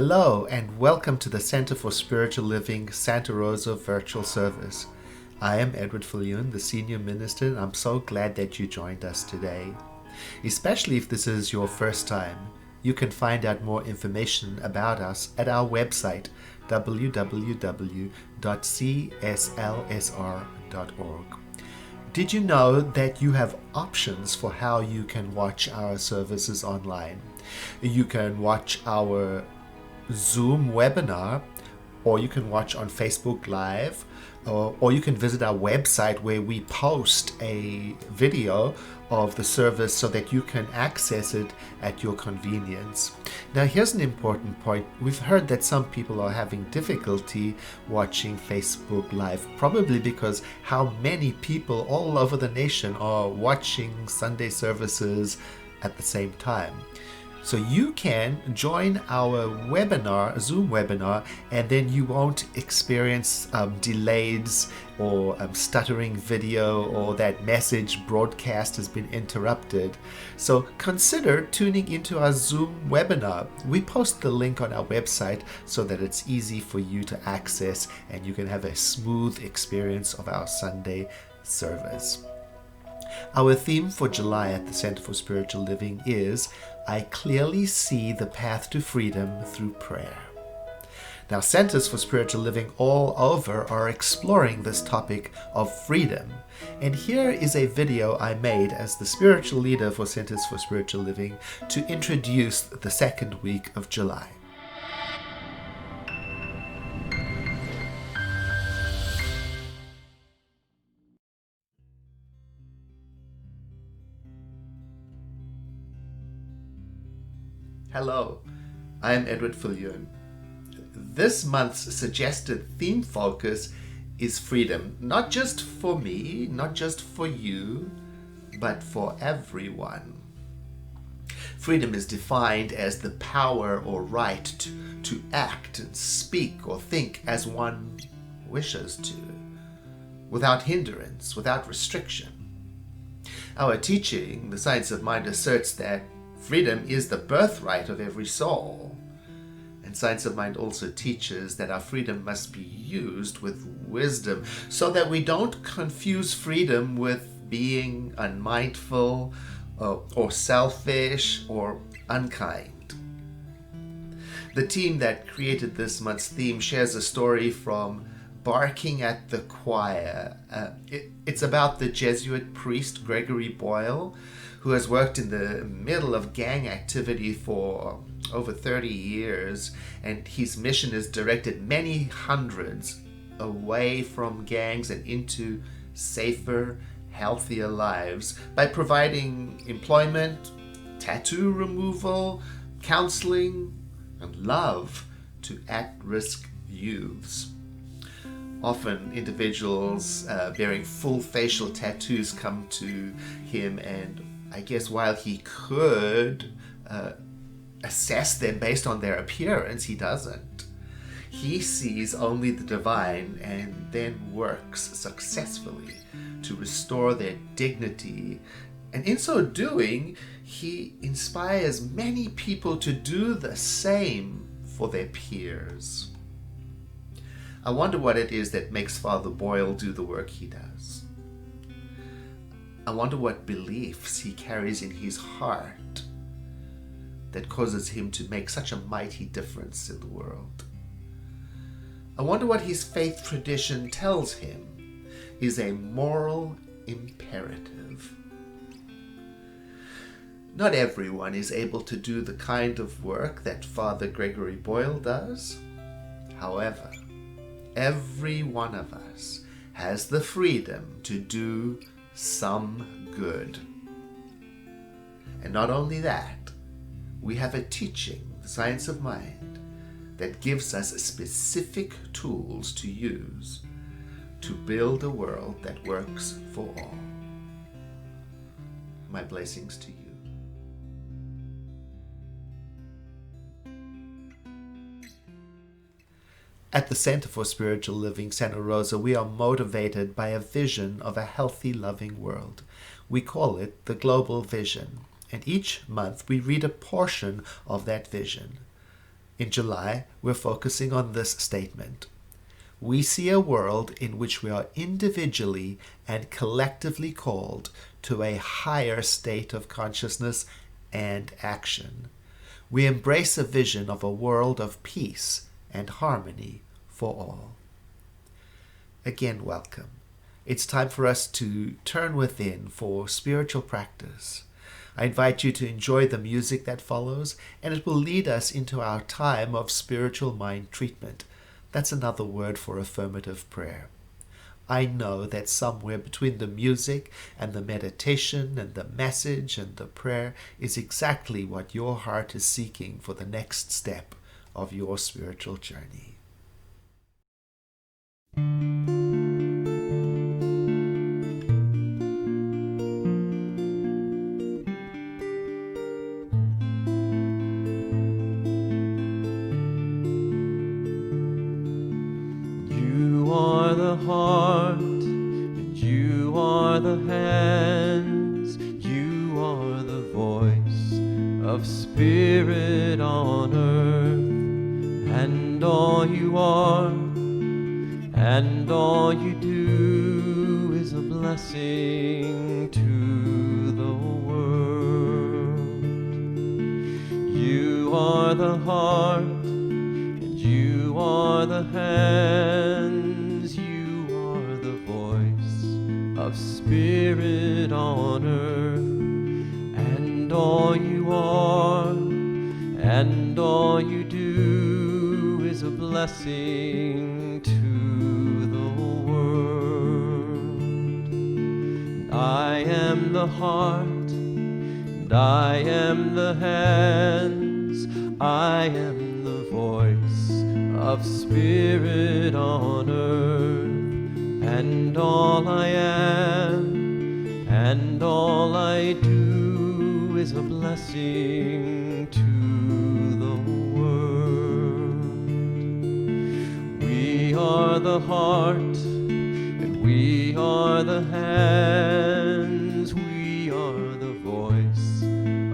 Hello and welcome to the Center for Spiritual Living Santa Rosa virtual service. I am Edward Fillion, the Senior Minister, and I'm so glad that you joined us today. Especially if this is your first time, you can find out more information about us at our website, www.cslsr.org. Did you know that you have options for how you can watch our services online? You can watch our Zoom webinar, or you can watch on Facebook Live, or you can visit our website where we post a video of the service so that you can access it at your convenience. Now, here's an important point. We've heard that some people are having difficulty watching Facebook Live, probably because how many people all over the nation are watching Sunday services at the same time. So you can join our webinar, Zoom webinar, and then you won't experience delays or stuttering video or that message broadcast has been interrupted. So consider tuning into our Zoom webinar. We post the link on our website so that it's easy for you to access and you can have a smooth experience of our Sunday service. Our theme for July at the Center for Spiritual Living is I clearly see the path to freedom through prayer. Now, centers for spiritual living all over are exploring this topic of freedom. And here is a video I made as the spiritual leader for Centers for Spiritual Living to introduce the second week of July. Hello, I'm Edward Fillion. This month's suggested theme focus is freedom, not just for me, not just for you, but for everyone. Freedom is defined as the power or right to act and speak or think as one wishes to, without hindrance, without restriction. Our teaching, the Science of Mind, asserts that freedom is the birthright of every soul. And Science of Mind also teaches that our freedom must be used with wisdom so that we don't confuse freedom with being unmindful or selfish or unkind. The team that created this month's theme shares a story from Barking at the Choir. It's about the Jesuit priest Gregory Boyle, who has worked in the middle of gang activity for over 30 years, and his mission has directed many hundreds away from gangs and into safer, healthier lives by providing employment, tattoo removal, counseling, and love to at-risk youths. Often individuals bearing full facial tattoos come to him, and I guess while he could assess them based on their appearance, he doesn't. He sees only the divine and then works successfully to restore their dignity. And in so doing, he inspires many people to do the same for their peers. I wonder what it is that makes Father Boyle do the work he does. I wonder what beliefs he carries in his heart that causes him to make such a mighty difference in the world. I wonder what his faith tradition tells him is a moral imperative. Not everyone is able to do the kind of work that Father Gregory Boyle does. However, every one of us has the freedom to do some good. And not only that, we have a teaching, the Science of Mind, that gives us specific tools to use to build a world that works for all. My blessings to you. At the Center for Spiritual Living Santa Rosa, we are motivated by a vision of a healthy, loving world. We call it the Global Vision, and each month we read a portion of that vision. In July, we're focusing on this statement. We see a world in which we are individually and collectively called to a higher state of consciousness and action. We embrace a vision of a world of peace and harmony for all. Again, welcome. It's time for us to turn within for spiritual practice. I invite you to enjoy the music that follows, and it will lead us into our time of spiritual mind treatment. That's another word for affirmative prayer. I know that somewhere between the music and the meditation and the message and the prayer is exactly what your heart is seeking for the next step of your spiritual journey. Heart, and you are the hands, you are the voice of spirit on earth, and all you are, and all you do is a blessing to the world. You are the heart, and you are the hands, of spirit on earth, and all you are, and all you do is a blessing to the world. I am the heart, and I am the hands, I am the voice of spirit on earth, and all I am, and all I do is a blessing to the world. We are the heart, and we are the hands, we are the voice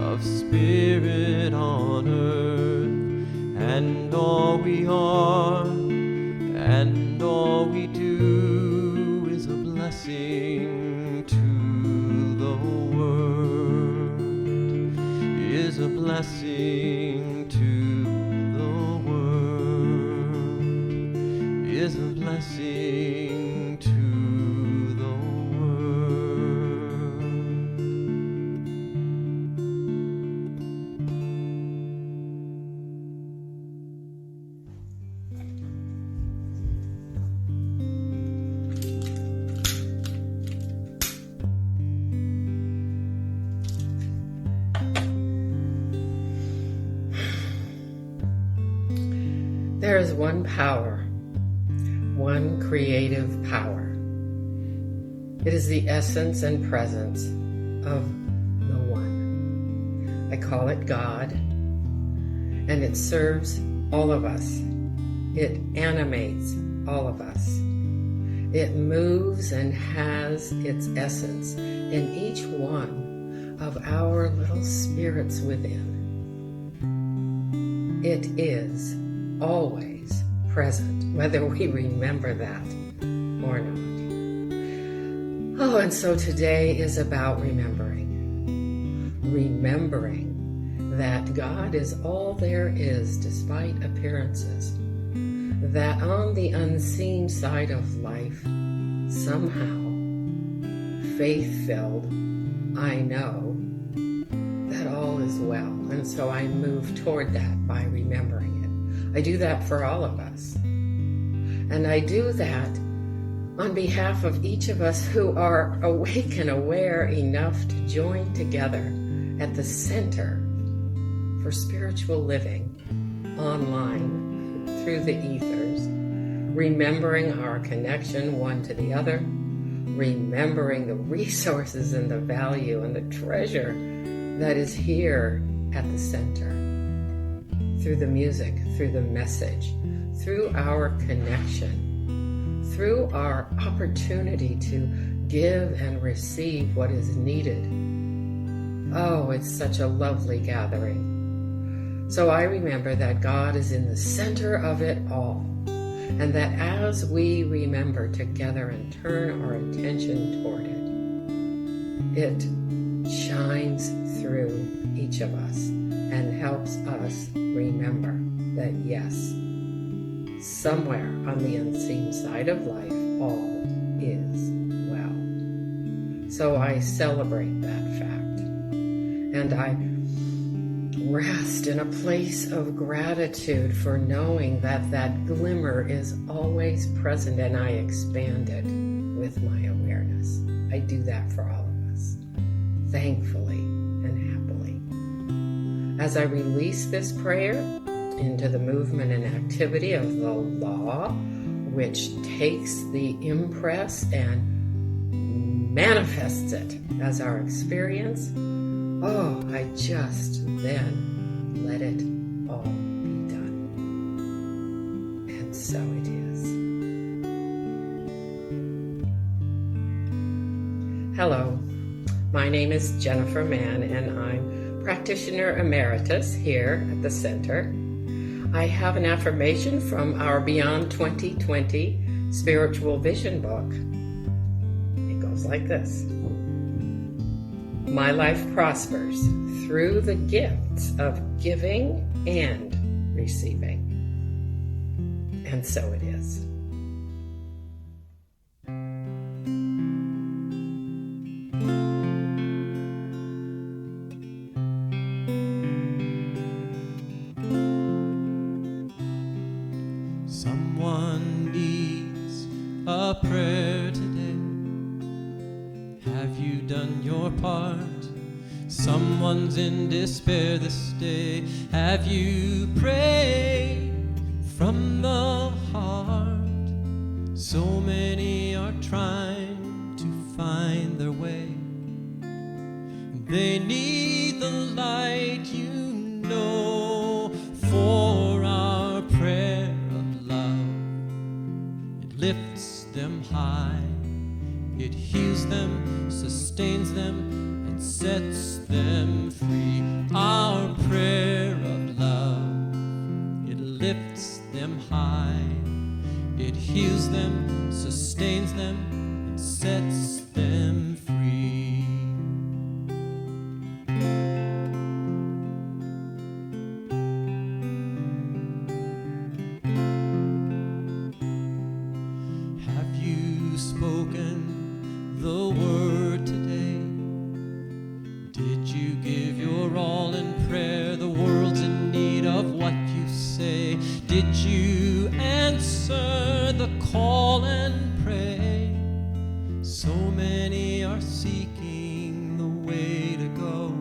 of spirit on earth, and all we are, and all we do is a blessing to the world, is a blessing to the world, is a blessing to the world. There is one power, one creative power. It is the essence and presence of the One. I call it God, and it serves all of us. It animates all of us. It moves and has its essence in each one of our little spirits within. It is always present, whether we remember that or not. Oh, and so today is about remembering. Remembering that God is all there is despite appearances. That on the unseen side of life, somehow, faith-filled, I know that all is well. And so I move toward that by remembering it. I do that for all of us. And I do that on behalf of each of us who are awake and aware enough to join together at the center for spiritual living online through the ethers, remembering our connection one to the other, remembering the resources and the value and the treasure that is here at the center, through the music, through the message, through our connection, through our opportunity to give and receive what is needed. Oh, it's such a lovely gathering. So I remember that God is in the center of it all, and that as we remember together and turn our attention toward it, it shines through each of us and helps us remember that yes, somewhere on the unseen side of life, all is well. So I celebrate that fact, and I rest in a place of gratitude for knowing that that glimmer is always present, and I expand it with my awareness. I do that for all of us, thankfully and happily. As I release this prayer into the movement and activity of the law, which takes the impress and manifests it as our experience, oh, I just then let it all be done. And so it is. Hello, my name is Jennifer Mann, and I'm practitioner emeritus here at the center. I have an affirmation from our Beyond 2020 Spiritual Vision book. It goes like this. My life prospers through the gifts of giving and receiving. And so it is. Someone needs a prayer today. Have you done your part? Someone's in despair this day. Have you prayed from the heart? So many are trying to find their way. They need the light, you know, for our prayer of love. It lifts them high, it heals them, sustains them, and sets them free. Our prayer of love, it lifts them high, it heals them, sustains them, and sets them free. Have you spoken the word today? Did you give your all in prayer? The world's in need of what you say. Did you answer the call and pray? So many are seeking the way to go,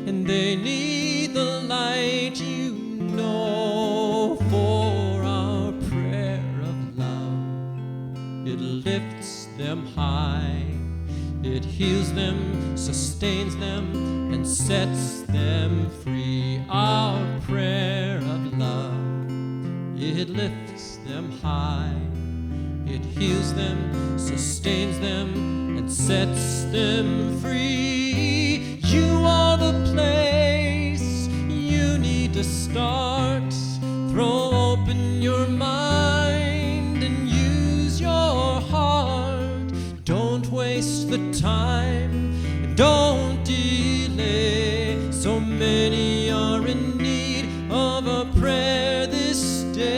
and they need the light, you know, for our prayer of love. It lifts them high, it heals them, sustains them, and sets them free. Our prayer of love, it lifts them high, it heals them, sustains them, and sets them free. You are the place you need to start. Throw open your mind and use your heart. Don't waste the time, don't delay. So many are in need of a prayer this day.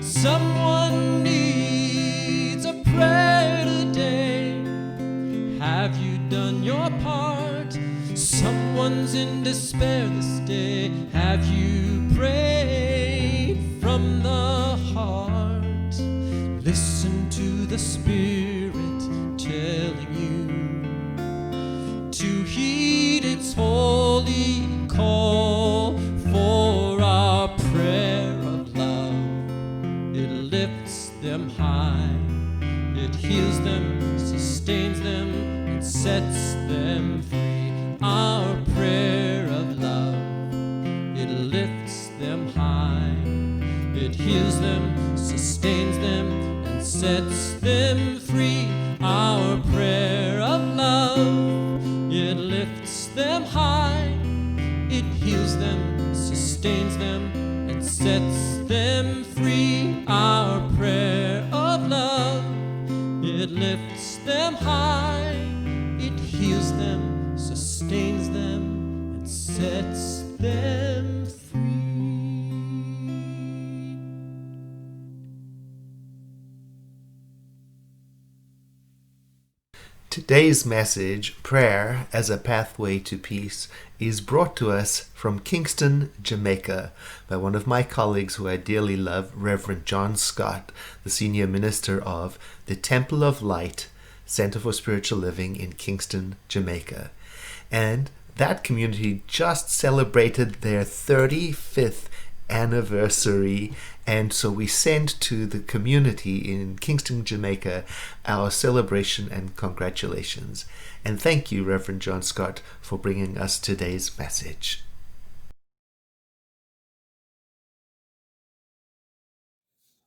Someone needs a prayer today. Have you done your part? Someone's in despair this day. Have you prayed from the heart? Listen to the Spirit telling you to heed its holy call for our prayer of love. It lifts them high, it heals them, sustains them, and sets them free. Our prayer of love, it lifts them high, it heals them, sustains them, and sets them free. Our prayer of love, it lifts them high, sustains them and sets them free. Our prayer of love, it lifts them high, it heals them, sustains them, and sets them free. Today's message, Prayer as a Pathway to Peace, is brought to us from Kingston, Jamaica, by one of my colleagues who I dearly love, Reverend John Scott, the senior minister of the Temple of Light Center for Spiritual Living in Kingston, Jamaica. And that community just celebrated their 35th anniversary, and so we send to the community in Kingston, Jamaica, our celebration and congratulations. And thank you, Reverend John Scott, for bringing us today's message.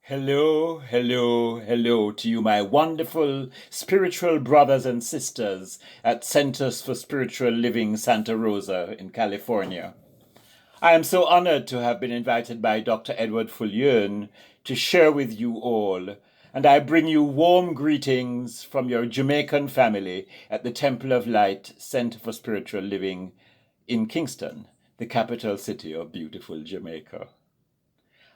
Hello, hello, hello to you, my wonderful spiritual brothers and sisters at Centers for Spiritual Living Santa Rosa in California. I am so honored to have been invited by Dr. Edward Fullion to share with you all, and I bring you warm greetings from your Jamaican family at the Temple of Light Center for Spiritual Living in Kingston, the capital city of beautiful Jamaica.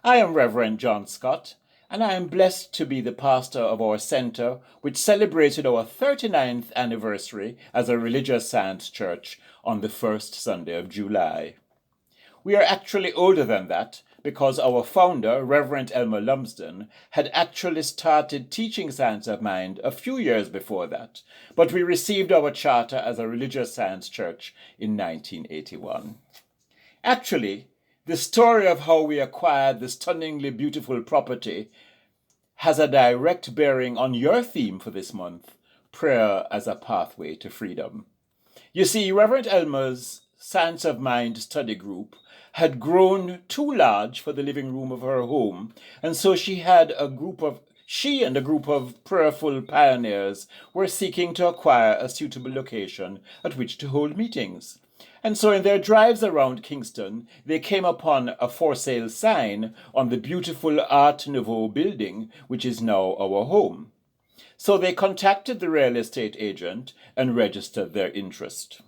I am Reverend John Scott, and I am blessed to be the pastor of our center, which celebrated our 39th anniversary as a religious science church on the first Sunday of July. We are actually older than that because our founder, Reverend Elmer Lumsden, had actually started teaching science of mind a few years before that, but we received our charter as a religious science church in 1981. Actually, the story of how we acquired the stunningly beautiful property has a direct bearing on your theme for this month, Prayer as a Pathway to Freedom. You see, Reverend Elmer's Science of Mind study group had grown too large for the living room of her home, and so she and a group of prayerful pioneers were seeking to acquire a suitable location at which to hold meetings. And so in their drives around Kingston, they came upon a for sale sign on the beautiful Art Nouveau building, which is now our home. So they contacted the real estate agent and registered their interest.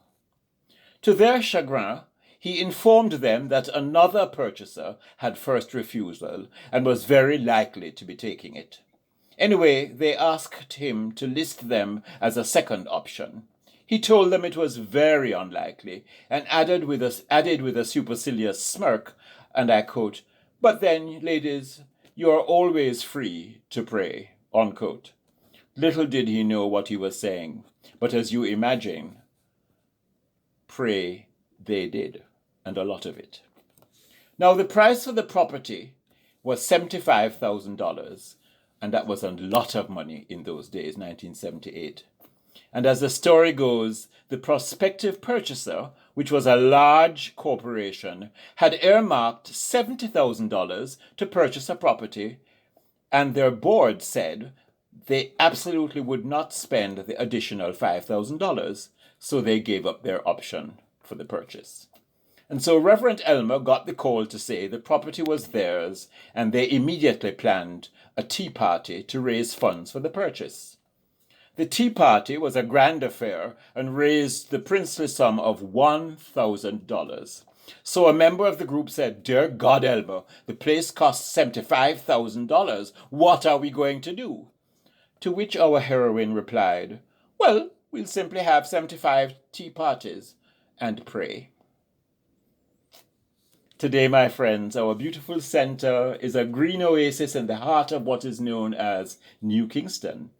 To their chagrin, he informed them that another purchaser had first refusal and was very likely to be taking it. Anyway, they asked him to list them as a second option. He told them it was very unlikely and added with a supercilious smirk, and I quote, "But then, ladies, you are always free to pray," unquote. Little did he know what he was saying, but as you imagine, pray they did, and a lot of it. Now, the price for the property was $75,000, and that was a lot of money in those days, 1978. And as the story goes, the prospective purchaser, which was a large corporation, had earmarked $70,000 to purchase a property, and their board said they absolutely would not spend the additional $5,000, so they gave up their option for the purchase. And so Reverend Elmer got the call to say the property was theirs, and they immediately planned a tea party to raise funds for the purchase. The tea party was a grand affair and raised the princely sum of $1,000. So a member of the group said, "Dear God, Elmer, the place costs $75,000. What are we going to do?" To which our heroine replied, "Well, we'll simply have 75 tea parties and pray." Today, my friends, our beautiful center is a green oasis in the heart of what is known as New Kingston.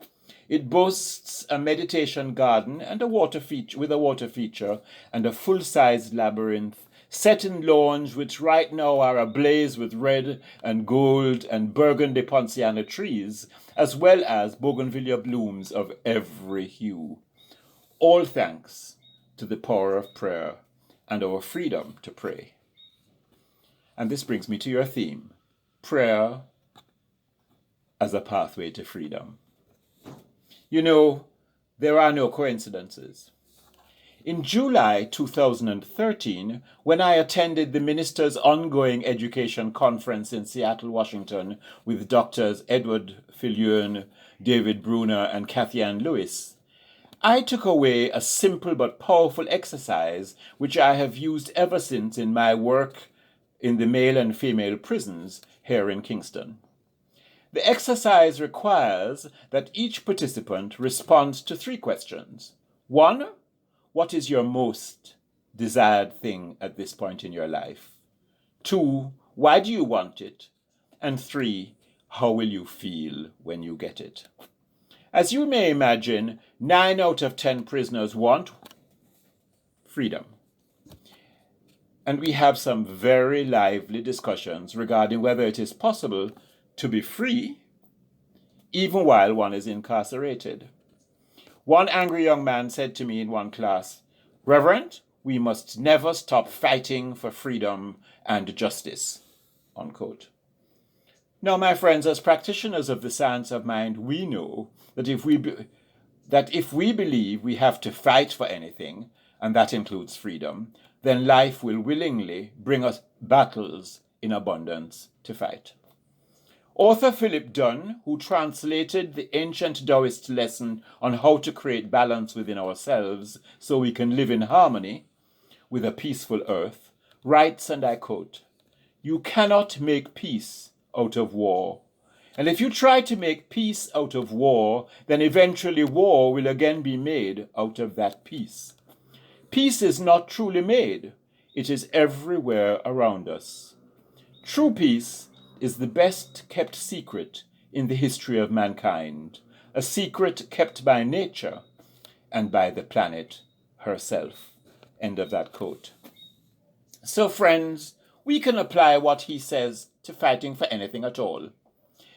It boasts a meditation garden and a water feature and a full-sized labyrinth set in lawns which right now are ablaze with red and gold and burgundy poinciana trees, as well as bougainvillea blooms of every hue. All thanks to the power of prayer and our freedom to pray. And this brings me to your theme, prayer as a pathway to freedom. You know, there are no coincidences. In July 2013, when I attended the Minister's Ongoing Education Conference in Seattle, Washington, with Doctors Edward Fillion, David Bruner, and Kathy Ann Lewis, I took away a simple but powerful exercise which I have used ever since in my work in the male and female prisons here in Kingston. The exercise requires that each participant responds to 3 questions. 1, what is your most desired thing at this point in your life? 2, why do you want it? And 3, how will you feel when you get it? As you may imagine, 9 out of 10 prisoners want freedom. And we have some very lively discussions regarding whether it is possible to be free even while one is incarcerated. One angry young man said to me in one class, "Reverend, we must never stop fighting for freedom and justice," unquote. Now, my friends, as practitioners of the science of mind, we know that if we believe we have to fight for anything, and that includes freedom, then life will willingly bring us battles in abundance to fight. Author Philip Dunn, who translated the ancient Taoist lesson on how to create balance within ourselves so we can live in harmony with a peaceful earth, writes, and I quote, "You cannot make peace out of war. And if you try to make peace out of war, then eventually war will again be made out of that peace. Peace is not truly made. It is everywhere around us. True peace is the best kept secret in the history of mankind, a secret kept by nature and by the planet herself." End of that quote. So, friends, we can apply what he says to fighting for anything at all.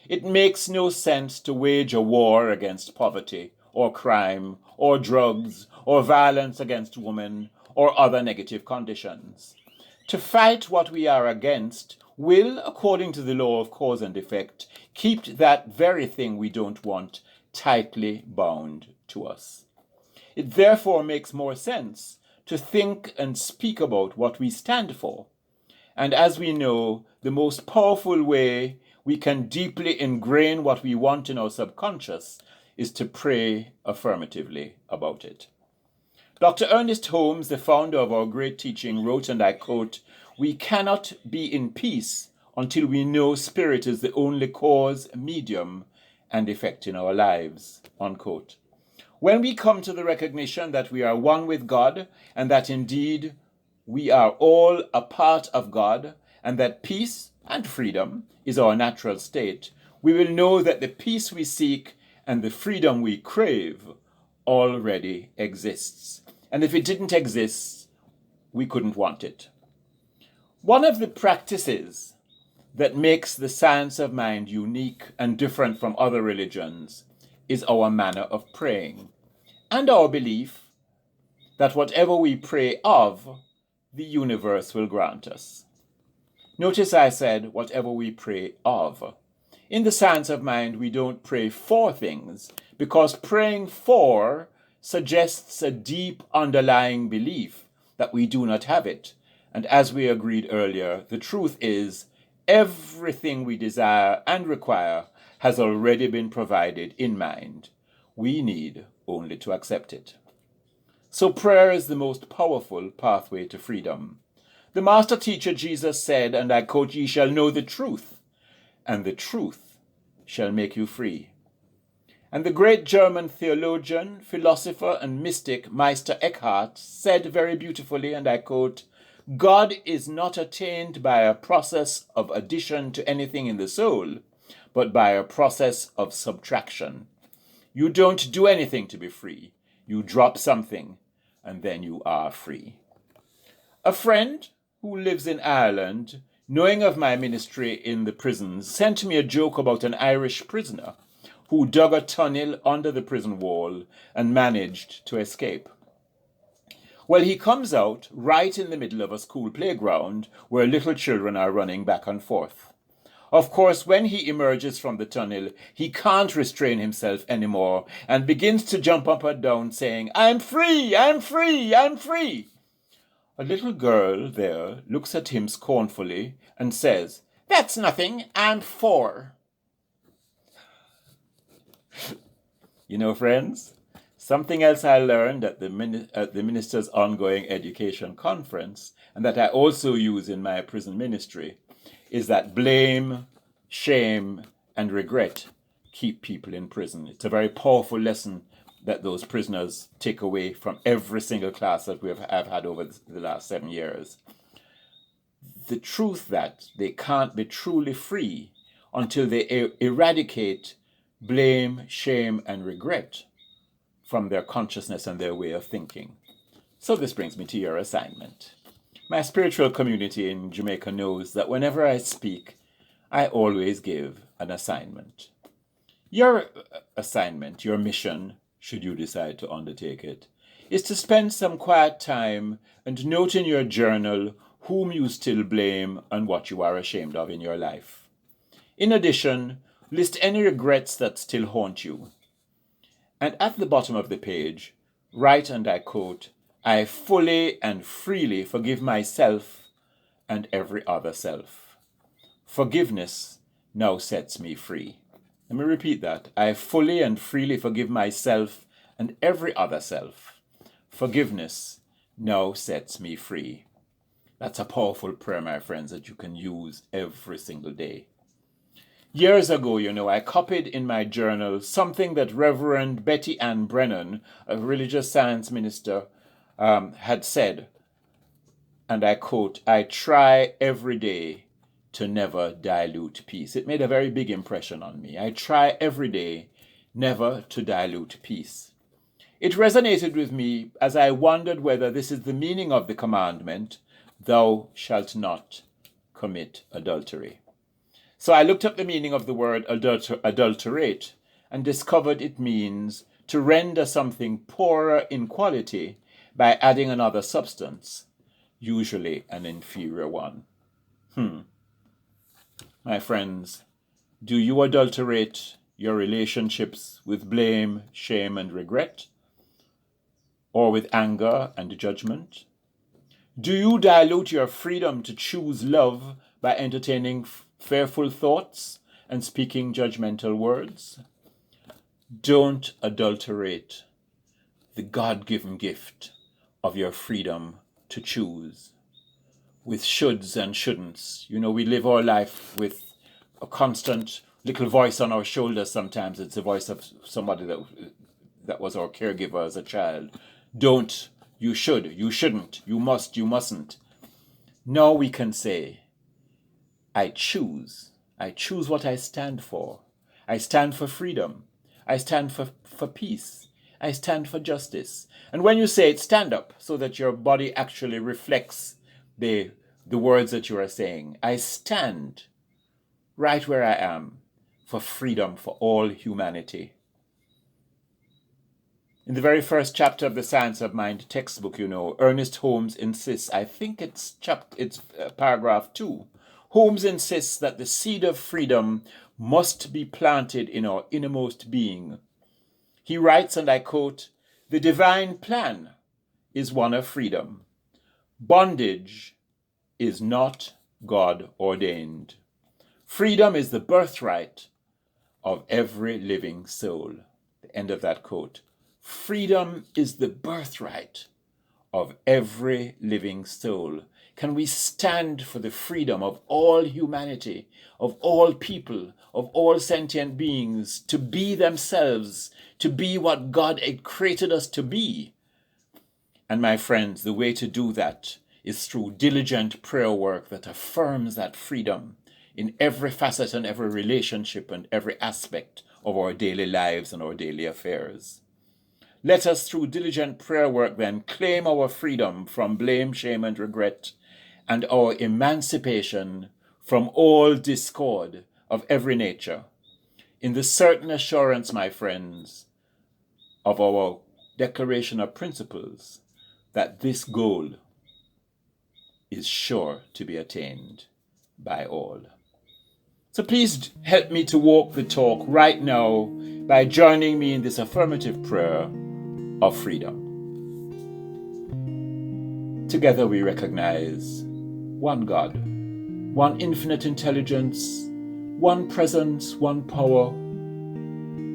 It makes no sense to wage a war against poverty, or crime, or drugs, or violence against women, or other negative conditions. To fight what we are against will, according to the law of cause and effect, keep that very thing we don't want tightly bound to us. It therefore makes more sense to think and speak about what we stand for. And as we know, the most powerful way we can deeply ingrain what we want in our subconscious is to pray affirmatively about it. Dr. Ernest Holmes, the founder of our great teaching, wrote, and I quote, "We cannot be in peace until we know spirit is the only cause, medium, and effect in our lives," unquote. When we come to the recognition that we are one with God, and that indeed we are all a part of God, and that peace and freedom is our natural state, we will know that the peace we seek and the freedom we crave already exists. And if it didn't exist, we couldn't want it. One of the practices that makes the science of mind unique and different from other religions is our manner of praying, and our belief that whatever we pray of, the universe will grant us. Notice I said whatever we pray of. In the science of mind, we don't pray for things, because praying for suggests a deep underlying belief that we do not have it. And as we agreed earlier, the truth is everything we desire and require has already been provided in mind. We need only to accept it. So prayer is the most powerful pathway to freedom. The master teacher Jesus said, and I quote, "Ye shall know the truth, and the truth shall make you free." And the great German theologian, philosopher, and mystic Meister Eckhart said very beautifully, and I quote, "God is not attained by a process of addition to anything in the soul, but by a process of subtraction. You don't do anything to be free. You drop something, and then you are free." A friend who lives in Ireland, knowing of my ministry in the prisons, sent me a joke about an Irish prisoner who dug a tunnel under the prison wall and managed to escape. Well, he comes out right in the middle of a school playground where little children are running back and forth. Of course, when he emerges from the tunnel, he can't restrain himself anymore and begins to jump up and down saying, "I'm free, I'm free, I'm free." A little girl there looks at him scornfully and says, "That's nothing, I'm 4. You know, friends, something else I learned at the minister's ongoing education conference, and that I also use in my prison ministry, is that blame, shame, and regret keep people in prison. It's a very powerful lesson that those prisoners take away from every single class that I've had over the last 7 years. The truth that they can't be truly free until they eradicate blame, shame, and regret from their consciousness and their way of thinking. So this brings me to your assignment. My spiritual community in Jamaica knows that whenever I speak, I always give an assignment. Your assignment, your mission, should you decide to undertake it, is to spend some quiet time and note in your journal whom you still blame and what you are ashamed of in your life. In addition, list any regrets that still haunt you. And at the bottom of the page, write, and I quote, "I fully and freely forgive myself and every other self. Forgiveness now sets me free." Let me repeat that. "I fully and freely forgive myself and every other self. Forgiveness now sets me free." That's a powerful prayer, my friends, that you can use every single day. Years ago, I copied in my journal something that Reverend Betty Ann Brennan, a religious science minister, had said, and I quote, "I try every day to never dilute peace." It made a very big impression on me. I try every day never to dilute peace. It resonated with me as I wondered whether this is the meaning of the commandment, "Thou shalt not commit adultery." So I looked up the meaning of the word adulterate and discovered it means to render something poorer in quality by adding another substance, usually an inferior one. My friends, do you adulterate your relationships with blame, shame, and regret? Or with anger and judgment? Do you dilute your freedom to choose love by entertaining fearful thoughts and speaking judgmental words? Don't adulterate the God-given gift of your freedom to choose with shoulds and shouldn'ts. We live our life with a constant little voice on our shoulders. Sometimes it's the voice of somebody that was our caregiver as a child. Don't, you should, you shouldn't, you must, you mustn't. Now we can say, I choose what I stand for. I stand for freedom. I stand for peace. I stand for justice. And when you say it, stand up so that your body actually reflects the words that you are saying. I stand right where I am for freedom for all humanity. In the very first chapter of the Science of Mind textbook, Ernest Holmes insists, I think it's paragraph 2, Holmes insists that the seed of freedom must be planted in our innermost being. He writes, and I quote, "The divine plan is one of freedom. Bondage is not God ordained. Freedom is the birthright of every living soul." The end of that quote. Freedom is the birthright of every living soul. Can we stand for the freedom of all humanity, of all people, of all sentient beings, to be themselves, to be what God had created us to be? And my friends, the way to do that is through diligent prayer work that affirms that freedom in every facet and every relationship and every aspect of our daily lives and our daily affairs. Let us, through diligent prayer work, then claim our freedom from blame, shame, and regret, and our emancipation from all discord of every nature, in the certain assurance, my friends, of our declaration of principles, that this goal is sure to be attained by all. So So please help me to walk the talk right now by joining me in this affirmative prayer of freedom. Together we recognize one God, one infinite intelligence, one presence, one power,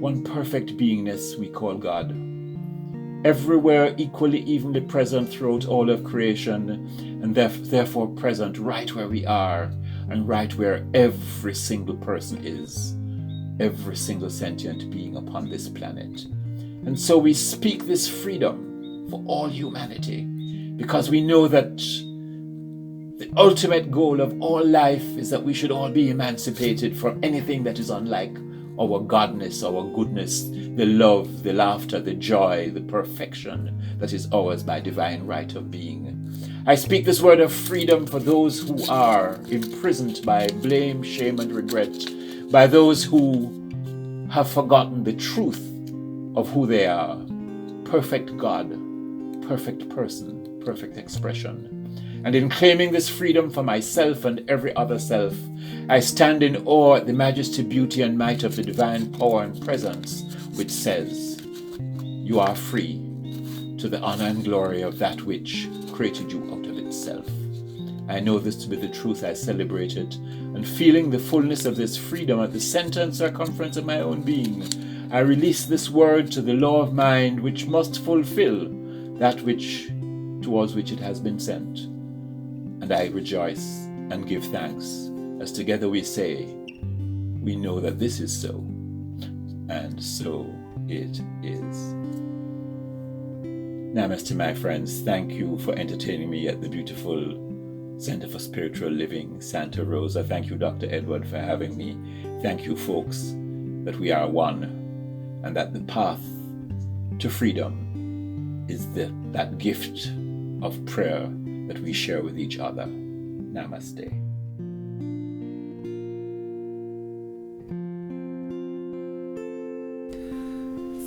one perfect beingness we call God. Everywhere equally evenly present throughout all of creation, and therefore present right where we are and right where every single person is, every single sentient being upon this planet. And so we speak this freedom for all humanity, because we know that the ultimate goal of all life is that we should all be emancipated from anything that is unlike our godness, our goodness, the love, the laughter, the joy, the perfection that is ours by divine right of being. I speak this word of freedom for those who are imprisoned by blame, shame, and regret, by those who have forgotten the truth of who they are. Perfect God, perfect person, perfect expression. And in claiming this freedom for myself and every other self, I stand in awe at the majesty, beauty, and might of the divine power and presence, which says, "You are free to the honor and glory of that which created you out of itself." I know this to be the truth. I celebrate it, and feeling the fullness of this freedom at the center and circumference of my own being, I release this word to the law of mind, which must fulfill that which towards which it has been sent. And I rejoice and give thanks, as together we say, we know that this is so, and so it is. Namaste, my friends. Thank you for entertaining me at the beautiful Center for Spiritual Living, Santa Rosa. Thank you, Dr. Edward, for having me. Thank you, folks, that we are one, and that the path to freedom is that gift of prayer that we share with each other. Namaste.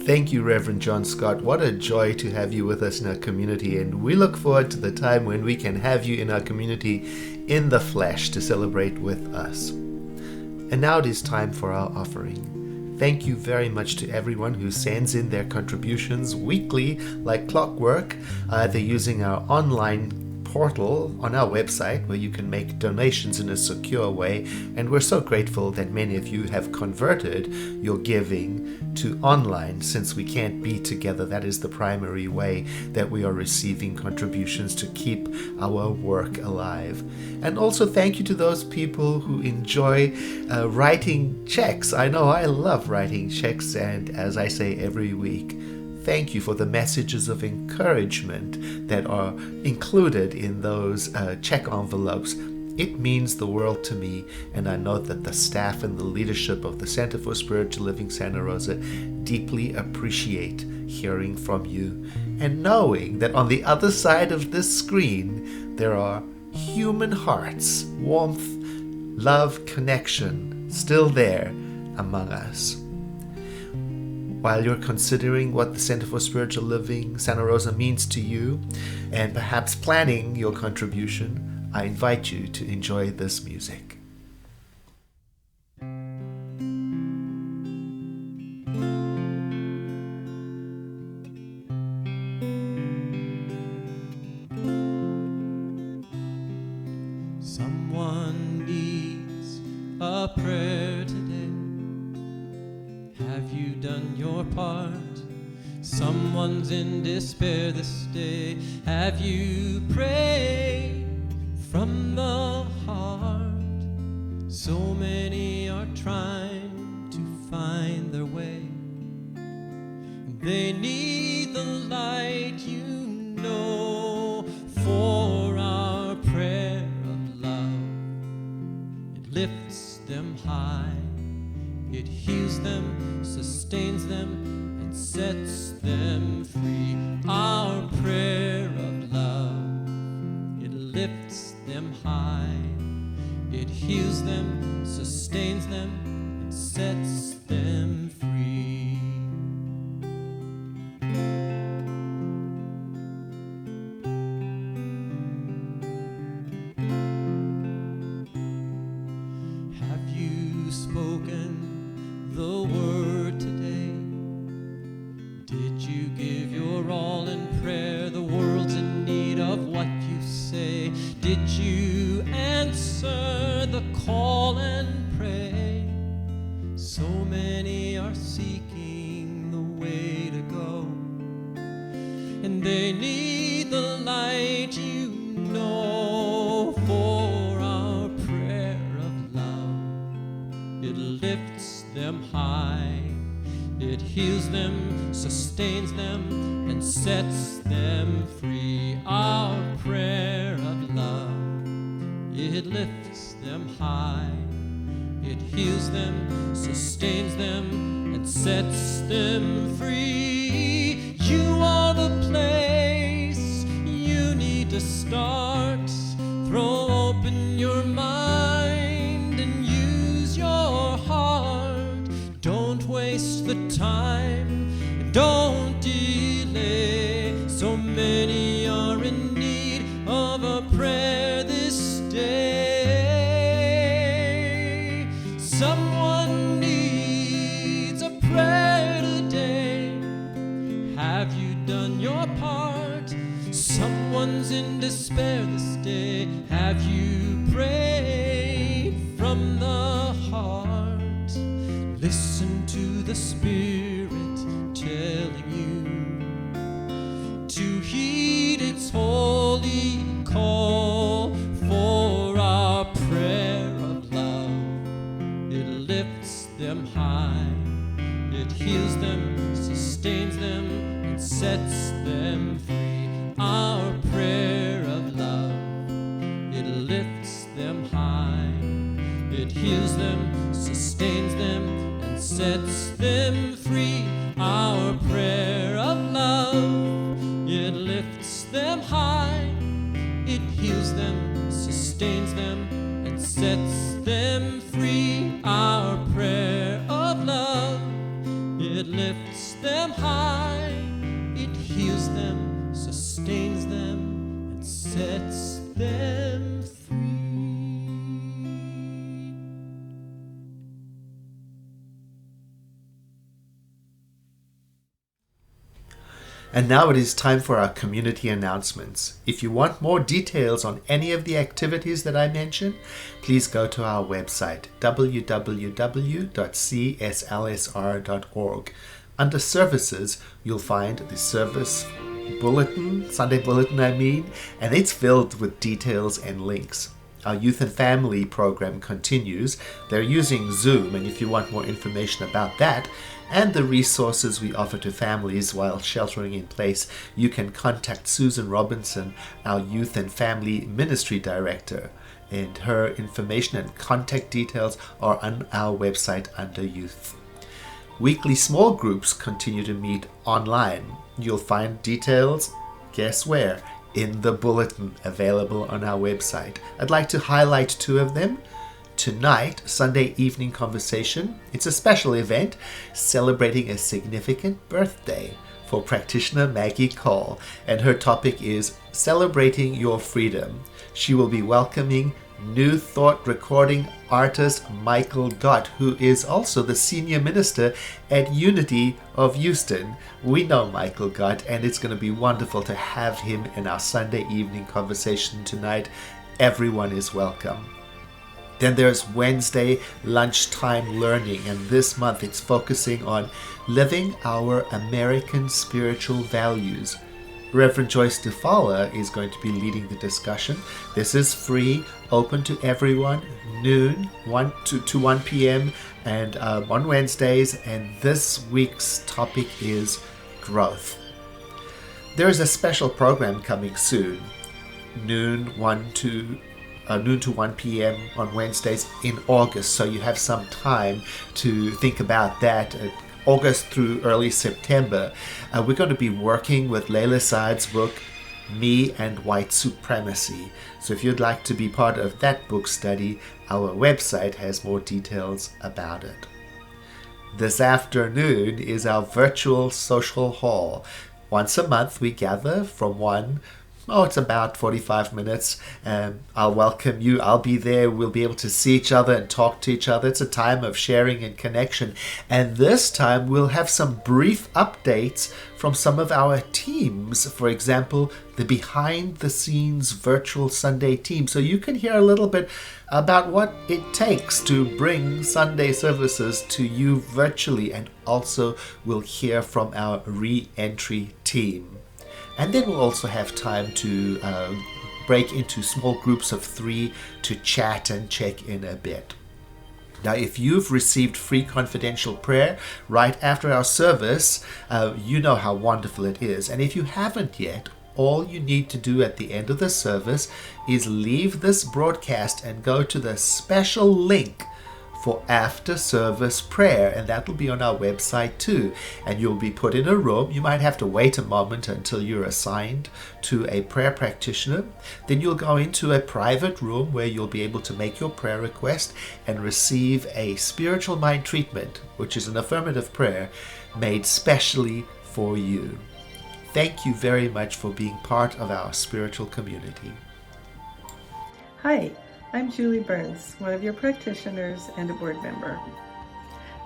Thank you, Reverend John Scott. What a joy to have you with us in our community, and we look forward to the time when we can have you in our community in the flesh to celebrate with us. And now it is time for our offering. Thank you very much to everyone who sends in their contributions weekly like clockwork. They're using our online portal on our website where you can make donations in a secure way, and we're so grateful that many of you have converted your giving to online. Since we can't be together, that is the primary way that we are receiving contributions to keep our work alive. And also thank you to those people who enjoy writing checks. I know I love writing checks, and as I say every week, thank you for the messages of encouragement that are included in those check envelopes. It means the world to me, and I know that the staff and the leadership of the Center for Spiritual Living Santa Rosa deeply appreciate hearing from you and knowing that on the other side of this screen there are human hearts, warmth, love, connection still there among us. While you're considering what the Center for Spiritual Living Santa Rosa means to you and perhaps planning your contribution, I invite you to enjoy this music. Someone needs a prayer today. Have you done your part? Someone's in despair this day. Have you prayed from the heart? So many are trying to find their way. They need the light, you know, for our prayer of love. It lifts them high, it heals them, sustains them, and sets them free. Our prayer of love, it lifts them high, it heals them, sustains them, and sets them free. Have you spoken the word today? Did you give your all in prayer? The world's in need of what you say. Did you answer the call and pray? So many are seeking the way to go, and they need the light, you know, for our prayer of love. It lifts them high, it heals them, sustains them, and sets them free. Our prayer of love, it lifts them high, it heals them, sustains them, and sets them free. You are the place you need to start. Throw open your mind and use your heart. Don't waste the time, don't delay. So many are in need of a prayer this day. Someone needs a prayer today. Have you done your part? Someone's in despair this day. Have you prayed from the heart? Listen to the Spirit telling you to heed its holy call for our prayer of love. It lifts them high, it heals them, sustains them, and sets them free. Our prayer of love, it lifts them high, it heals them, sustains them, and sets them free. Our prayer of love, it lifts them high, it heals them, sustains them, and sets them free. Our prayer of love, it lifts them high, it heals them, sustains them, and sets them free. And now it is time for our community announcements. If you want more details on any of the activities that I mentioned, please go to our website, www.cslsr.org. Under services, you'll find the service bulletin, Sunday bulletin and it's filled with details and links. Our youth and family program continues. They're using Zoom, and if you want more information about that and the resources we offer to families while sheltering in place, you can contact Susan Robinson, our Youth and Family Ministry Director, and her information and contact details are on our website under Youth. Weekly small groups continue to meet online. You'll find details, guess where? In the bulletin available on our website. I'd like to highlight two of them. Tonight, Sunday evening conversation. It's a special event celebrating a significant birthday for practitioner Maggie Cole, and her topic is Celebrating Your Freedom. She will be welcoming New Thought recording artist Michael Gott, who is also the senior minister at Unity of Houston. We know Michael Gott, and it's going to be wonderful to have him in our Sunday evening conversation tonight. Everyone is welcome. Then there's Wednesday lunchtime learning, and this month it's focusing on living our American spiritual values. Reverend Joyce DeFalla is going to be leading the discussion. This is free, open to everyone, noon to 1 p.m. and on Wednesdays, and this week's topic is growth. There is a special program coming soon, noon to 1 p.m. on Wednesdays in August, so you have some time to think about that. August through early September, we're going to be working with Layla Saad's book, Me and White Supremacy. So if you'd like to be part of that book study, our website has more details about it. This afternoon is our virtual social hall. Once a month we gather from 1 It's about 45 minutes. I'll welcome you. I'll be there. We'll be able to see each other and talk to each other. It's a time of sharing and connection. And this time we'll have some brief updates from some of our teams. For example, the behind the scenes virtual Sunday team. So you can hear a little bit about what it takes to bring Sunday services to you virtually. And also we'll hear from our re-entry team. And then we'll also have time to break into small groups of 3 to chat and check in a bit. Now, if you've received free confidential prayer right after our service, you know how wonderful it is. And if you haven't yet, all you need to do at the end of the service is leave this broadcast and go to the special link for after service prayer, and that will be on our website too. And you'll be put in a room. You might have to wait a moment until you're assigned to a prayer practitioner. Then you'll go into a private room where you'll be able to make your prayer request and receive a spiritual mind treatment, which is an affirmative prayer made specially for you. Thank you very much for being part of our spiritual community. Hi, I'm Julie Burns, one of your practitioners and a board member.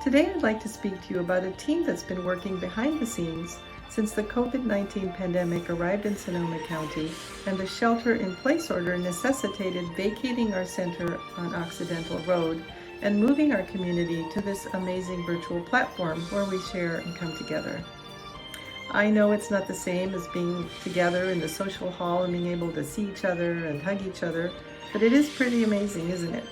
Today I'd like to speak to you about a team that's been working behind the scenes since the COVID-19 pandemic arrived in Sonoma County and the shelter-in-place order necessitated vacating our center on Occidental Road and moving our community to this amazing virtual platform where we share and come together. I know it's not the same as being together in the social hall and being able to see each other and hug each other, but it is pretty amazing, isn't it?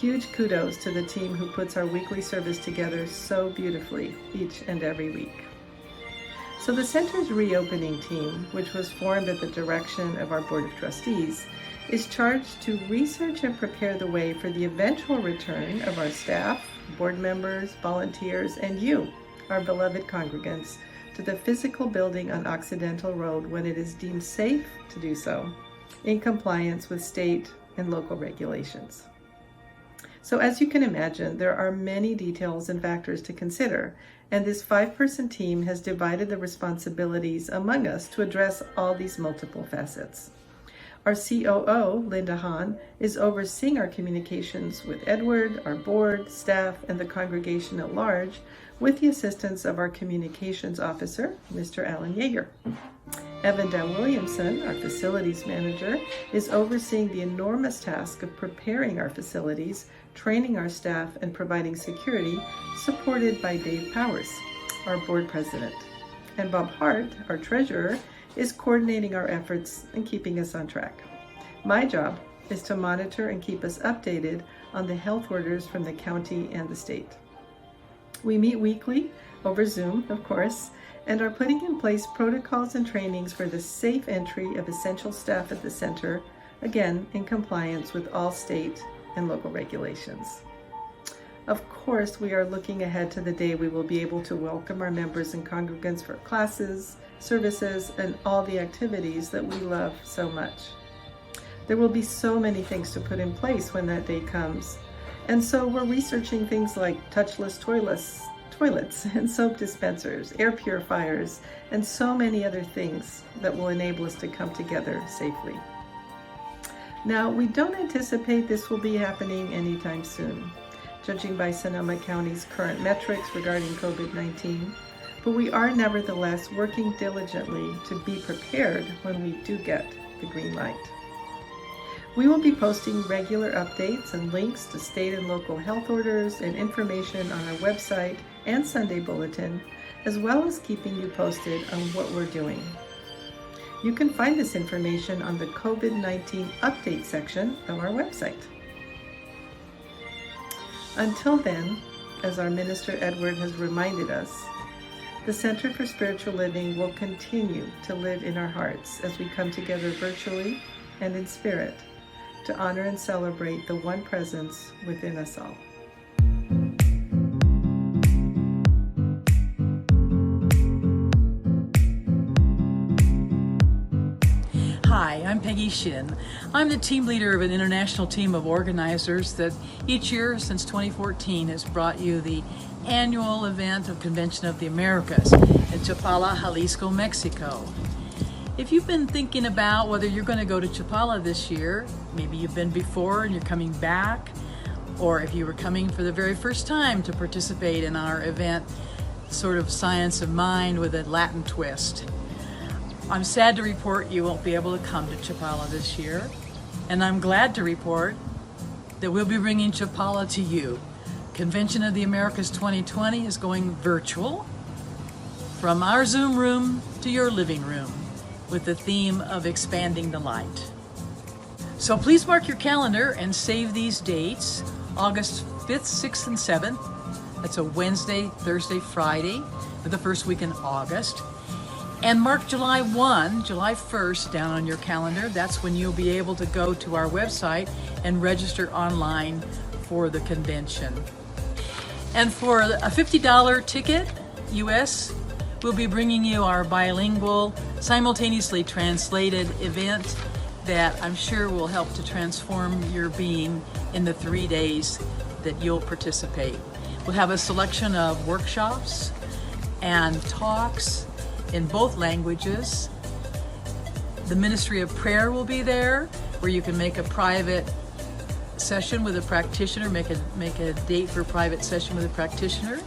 Huge kudos to the team who puts our weekly service together so beautifully each and every week. So the center's reopening team, which was formed at the direction of our Board of Trustees, is charged to research and prepare the way for the eventual return of our staff, board members, volunteers, and you, our beloved congregants, to the physical building on Occidental Road when it is deemed safe to do so, in compliance with state and local regulations. So as you can imagine, there are many details and factors to consider, and this 5-person team has divided the responsibilities among us to address all these multiple facets. Our COO, Linda Hahn, is overseeing our communications with Edward, our board, staff, and the congregation at large, with the assistance of our communications officer, Mr. Alan Yeager. Evan Dow Williamson, our facilities manager, is overseeing the enormous task of preparing our facilities, training our staff, and providing security, supported by Dave Powers, our board president. And Bob Hart, our treasurer, is coordinating our efforts and keeping us on track. My job is to monitor and keep us updated on the health orders from the county and the state. We meet weekly over Zoom, of course, and are putting in place protocols and trainings for the safe entry of essential staff at the center, again, in compliance with all state and local regulations. Of course, we are looking ahead to the day we will be able to welcome our members and congregants for classes, services, and all the activities that we love so much. There will be so many things to put in place when that day comes, and so we're researching things like touchless toilets and soap dispensers, air purifiers, and so many other things that will enable us to come together safely. Now, we don't anticipate this will be happening anytime soon, judging by Sonoma County's current metrics regarding COVID-19, but we are nevertheless working diligently to be prepared when we do get the green light. We will be posting regular updates and links to state and local health orders and information on our website and Sunday Bulletin, as well as keeping you posted on what we're doing. You can find this information on the COVID-19 update section of our website. Until then, as our minister Edward has reminded us, the Center for Spiritual Living will continue to live in our hearts as we come together virtually and in spirit to honor and celebrate the one presence within us all. Hi, I'm Peggy Shin. I'm the team leader of an international team of organizers that each year since 2014 has brought you the annual event of Convention of the Americas in Chapala, Jalisco, Mexico. If you've been thinking about whether you're going to go to Chapala this year, maybe you've been before and you're coming back, or if you were coming for the very first time to participate in our event, sort of Science of Mind with a Latin twist, I'm sad to report you won't be able to come to Chapala this year, and I'm glad to report that we'll be bringing Chapala to you. Convention of the Americas 2020 is going virtual from our Zoom room to your living room, with the theme of expanding the light. So please mark your calendar and save these dates: August 5th, 6th, and 7th. That's a Wednesday, Thursday, Friday for the first week in August. And mark July 1st down on your calendar. That's when you'll be able to go to our website and register online for the convention. And for a $50 ticket, US, we'll be bringing you our bilingual, simultaneously translated event that I'm sure will help to transform your being in the 3 days that you'll participate. We'll have a selection of workshops and talks in both languages. The Ministry of Prayer will be there, where you can make a private session with a practitioner, make a date for a private session with a practitioner.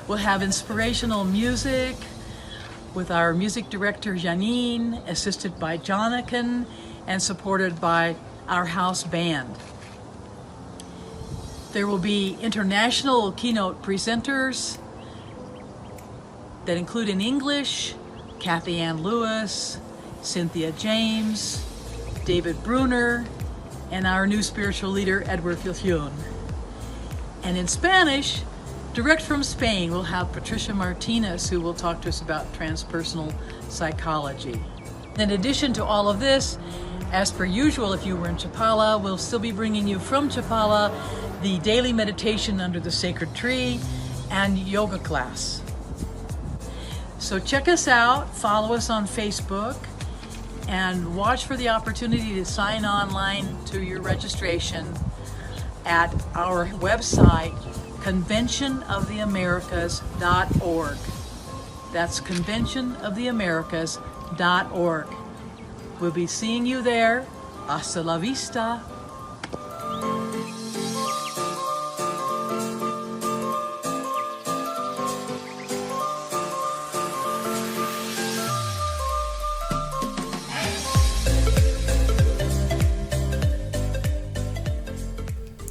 We'll have inspirational music with our music director Janine, assisted by Jonathan, and supported by our house band. There will be international keynote presenters that include in English Kathy Ann Lewis, Cynthia James, David Bruner, and our new spiritual leader, Edward Filhun. And in Spanish, direct from Spain, we'll have Patricia Martinez, who will talk to us about transpersonal psychology. In addition to all of this, as per usual, if you were in Chapala, we'll still be bringing you from Chapala the daily meditation under the sacred tree and yoga class. So check us out, follow us on Facebook, and watch for the opportunity to sign online to your registration at our website, conventionoftheamericas.org. That's conventionoftheamericas.org. We'll be seeing you there. Hasta la vista.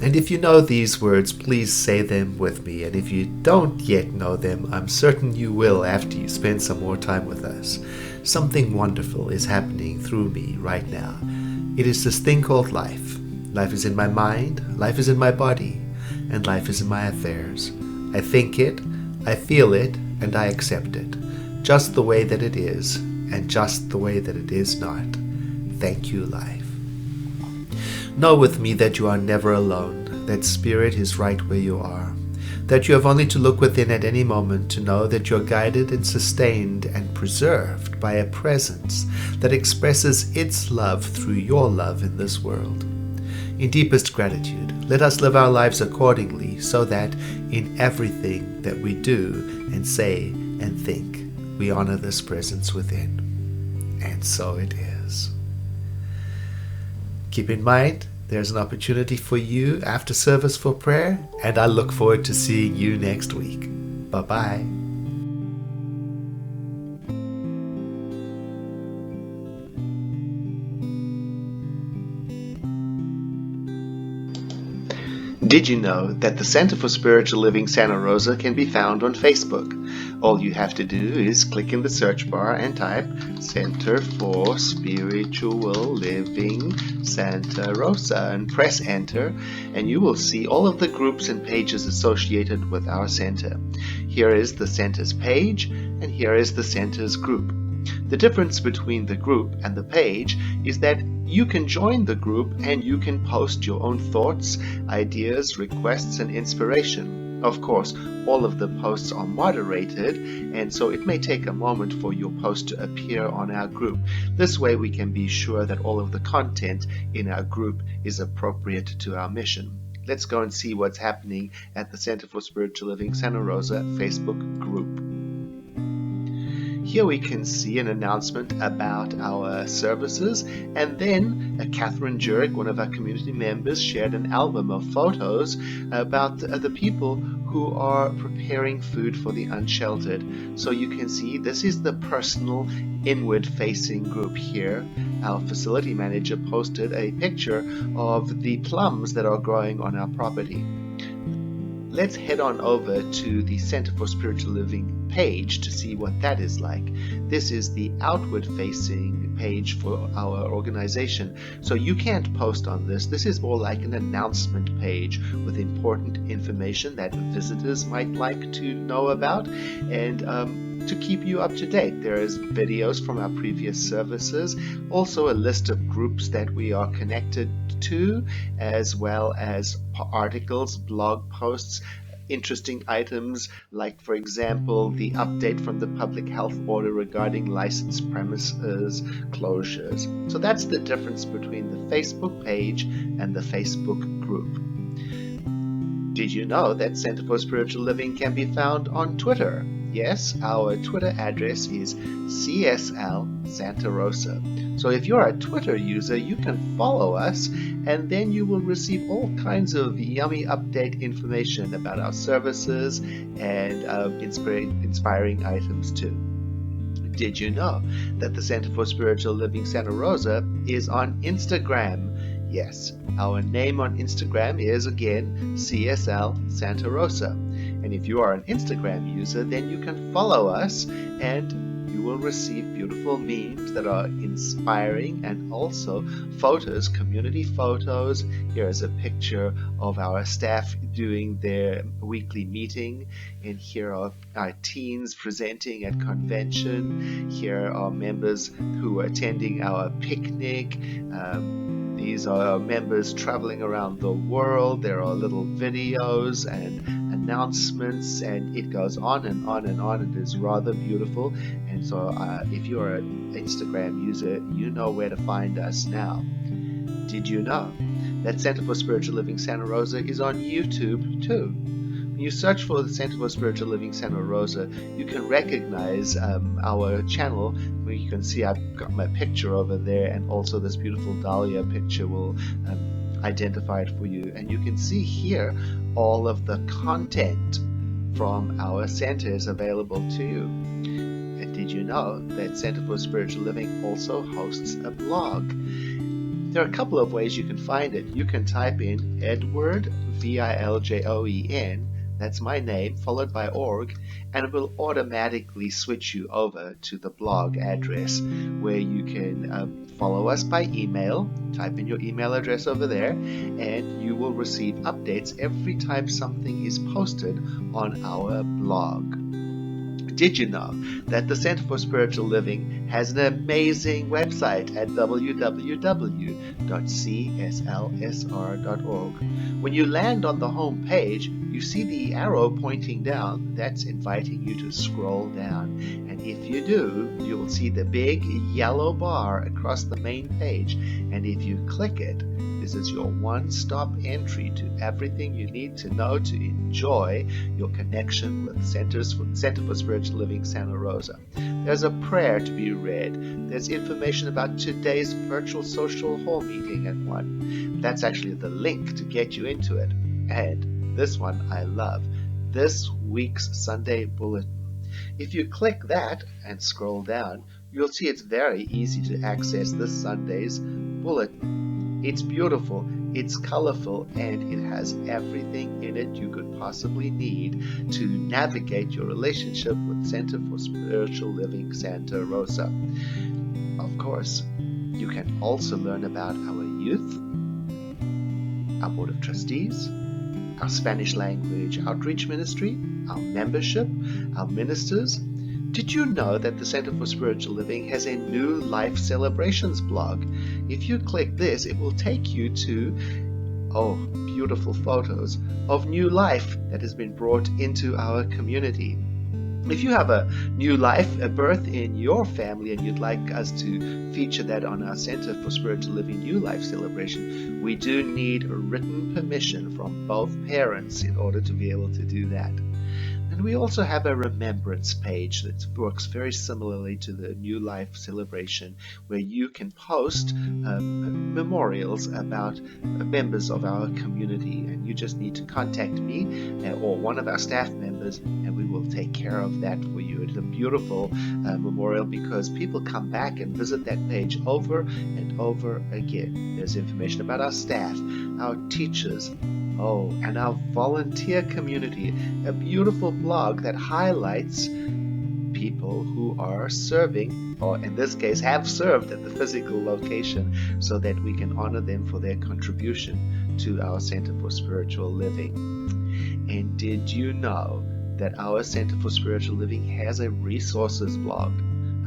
And if you know these words, please say them with me. And if you don't yet know them, I'm certain you will after you spend some more time with us. Something wonderful is happening through me right now. It is this thing called life. Life is in my mind, life is in my body, and life is in my affairs. I think it, I feel it, and I accept it, just the way that it is, and just the way that it is not. Thank you, life. Know with me that you are never alone, that Spirit is right where you are, that you have only to look within at any moment to know that you are guided and sustained and preserved by a presence that expresses its love through your love in this world. In deepest gratitude, let us live our lives accordingly, so that in everything that we do and say and think, we honor this presence within. And so it is. Keep in mind, there's an opportunity for you after service for prayer, and I look forward to seeing you next week. Bye-bye. Did you know that the Center for Spiritual Living Santa Rosa can be found on Facebook? All you have to do is click in the search bar and type Center for Spiritual Living Santa Rosa and press enter, and you will see all of the groups and pages associated with our center. Here is the center's page, and here is the center's group. The difference between the group and the page is that you can join the group and you can post your own thoughts, ideas, requests, and inspiration. Of course, all of the posts are moderated, and so it may take a moment for your post to appear on our group. This way we can be sure that all of the content in our group is appropriate to our mission. Let's go and see what's happening at the Center for Spiritual Living Santa Rosa Facebook group. Here we can see an announcement about our services, and then Catherine Jurek, one of our community members, shared an album of photos about the people who are preparing food for the unsheltered. So you can see this is the personal inward-facing group here. Our facility manager posted a picture of the plums that are growing on our property. Let's head on over to the Center for Spiritual Living page to see what that is like. This is the outward-facing page for our organization. So you can't post on this. This is more like an announcement page with important information that visitors might like to know about and to keep you up to date. There is videos from our previous services, also a list of groups that we are connected to, as well as articles, blog posts, interesting items like, for example, the update from the public health order regarding licensed premises closures. So that's the difference between the Facebook page and the Facebook group. Did you know that Center for Spiritual Living can be found on Twitter? Yes, our Twitter address is CSL Santa Rosa. So if you're a Twitter user, you can follow us, and then you will receive all kinds of yummy update information about our services and inspiring items too. Did you know that the Center for Spiritual Living Santa Rosa is on Instagram? Yes, our name on Instagram is again CSL Santa Rosa. And if you are an Instagram user, then you can follow us and you will receive beautiful memes that are inspiring and also photos, community photos. Here is a picture of our staff doing their weekly meeting, and here are our teens presenting at convention. Here are members who are attending our picnic. These are our members traveling around the world. There are little videos and announcements, and it goes on and on and on. It is rather beautiful. And so if you're an Instagram user, you know where to find us now. Did you know that Center for Spiritual Living Santa Rosa is on YouTube too? When you search for the Center for Spiritual Living Santa Rosa, you can recognize our channel, where you can see I've got my picture over there, and also this beautiful dahlia picture will identify it for you. And you can see here all of the content from our center is available to you. And did you know that Center for Spiritual Living also hosts a blog? There are a couple of ways you can find it. You can type in Edward, Viljoen, that's my name, followed by org, and it will automatically switch you over to the blog address where you can follow us by email. Type in your email address over there, and you will receive updates every time something is posted on our blog. Did you know that the Center for Spiritual Living has an amazing website at www.cslsr.org? When you land on the home page, you see the arrow pointing down. That's inviting you to scroll down. And if you do, you will see the big yellow bar across the main page. And if you click it, this is your one-stop entry to everything you need to know to enjoy your connection with Center for Spiritual Living Santa Rosa. There's a prayer to be read. There's information about today's virtual social hall meeting at 1. That's actually the link to get you into it. And this one I love, this week's Sunday Bulletin. If you click that and scroll down, you'll see it's very easy to access this Sunday's Bulletin. It's beautiful, it's colorful, and it has everything in it you could possibly need to navigate your relationship with Center for Spiritual Living Santa Rosa. Of course, you can also learn about our youth, our Board of Trustees, our Spanish language outreach ministry, our membership, our ministers. Did you know that the Center for Spiritual Living has a New Life Celebrations blog? If you click this, it will take you to, beautiful photos of new life that has been brought into our community. If you have a new life, a birth in your family, and you'd like us to feature that on our Center for Spiritual Living New Life celebration, we do need written permission from both parents in order to be able to do that. And we also have a remembrance page that works very similarly to the New Life celebration, where you can post memorials about members of our community. And you just need to contact me or one of our staff members, and we will take care of that for you. It's a beautiful memorial because people come back and visit that page over and over again. There's information about our staff, our teachers, and our volunteer community. A beautiful blog that highlights people who are serving, or in this case have served at the physical location, so that we can honor them for their contribution to our Center for Spiritual Living. And did you know that our Center for Spiritual Living has a resources blog?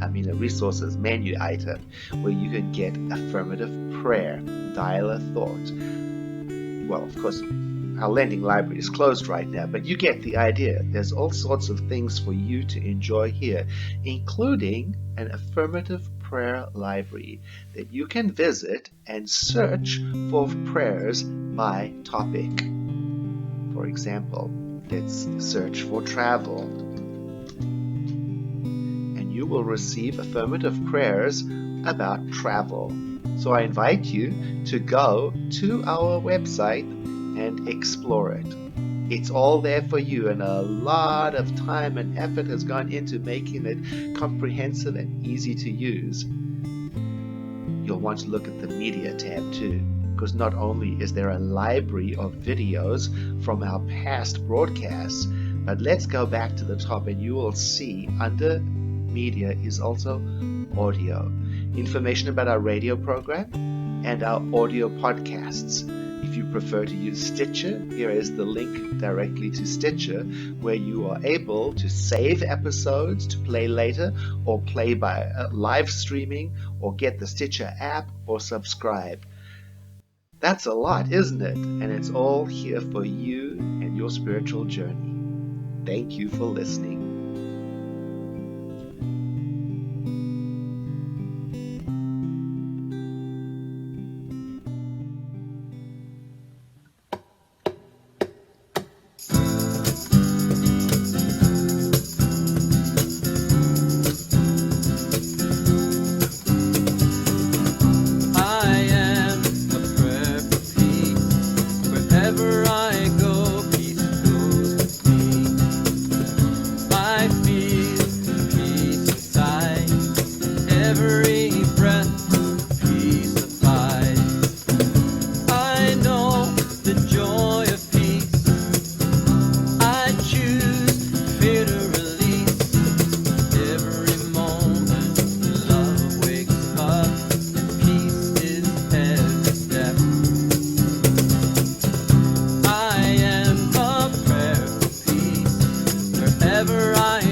A resources menu item where you can get affirmative prayer, dial a thought. Well, of course, our lending library is closed right now, but you get the idea. There's all sorts of things for you to enjoy here, including an affirmative prayer library that you can visit and search for prayers by topic. For example, let's search for travel. And you will receive affirmative prayers about travel. So I invite you to go to our website and explore it. It's all there for you, and a lot of time and effort has gone into making it comprehensive and easy to use. You'll want to look at the media tab too, because not only is there a library of videos from our past broadcasts, but let's go back to the top and you will see under media is also audio. Information about our radio program and our audio podcasts. If you prefer to use Stitcher, here is the link directly to Stitcher, where you are able to save episodes to play later, or play by live streaming, or get the Stitcher app, or subscribe. That's a lot, isn't it? And it's all here for you and your spiritual journey. Thank you for listening. Wherever I